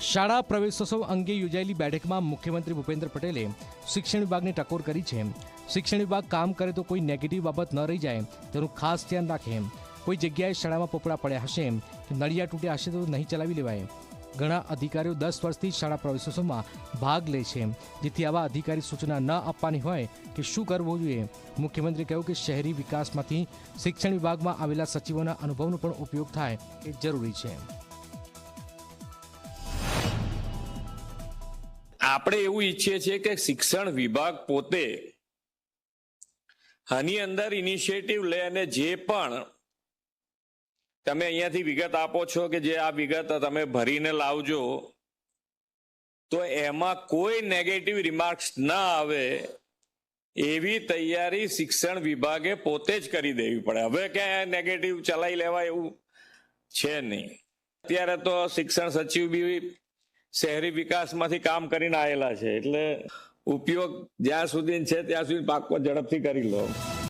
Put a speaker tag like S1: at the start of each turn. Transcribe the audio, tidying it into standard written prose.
S1: શાળા પ્રવેશોત્સવ અંગે યોજાયેલી બેઠકમાં મુખ્યમંત્રી ભૂપેન્દ્ર પટેલે શિક્ષણ વિભાગને ટકોર કરી છે। શિક્ષણ વિભાગ કામ કરે તો કોઈ નેગેટિવ બાબત ન રહી જાય તેનું ખાસ ધ્યાન રાખે। કોઈ જગ્યાએ શાળામાં પોપડા પડ્યા હશે કે નળિયા તૂટ્યા હશે તો નહીં ચલાવી લેવાય। ઘણા અધિકારીઓ 10 વર્ષથી શાળા પ્રવેશોત્સવમાં ભાગ લે છે, જેથી આવા અધિકારી સૂચના ન આપવાની હોય કે શું કરવું જોઈએ। મુખ્યમંત્રીએ કહ્યું કે શહેરી વિકાસમાંથી શિક્ષણ વિભાગમાં આવેલા સચિવોના અનુભવનો પણ ઉપયોગ થાય એ જરૂરી છે।
S2: આપણે એવું ઈચ્છીએ છીએ કે શિક્ષણ વિભાગ પોતે આની અંદર ઇનિશિયેટિવ લે અને જે પણ તમે અહીંયાથી વિગત આપો છો કે જે આ વિગત તમે ભરીને લાવજો તો એમાં કોઈ નેગેટિવ રિમાર્ક્સ ના આવે એવી તૈયારી શિક્ષણ વિભાગે પોતે જ કરી દેવી પડે। હવે ક્યાં નેગેટિવ ચલાવી લેવાય એવું છે નહીં। અત્યારે તો શિક્ષણ સચિવ બી શહેરી વિકાસમાંથી કામ કરીને આવેલા છે, એટલે ઉપયોગ જ્યાં સુધી છે ત્યાં સુધી પાકો ઝડપથી કરી લો।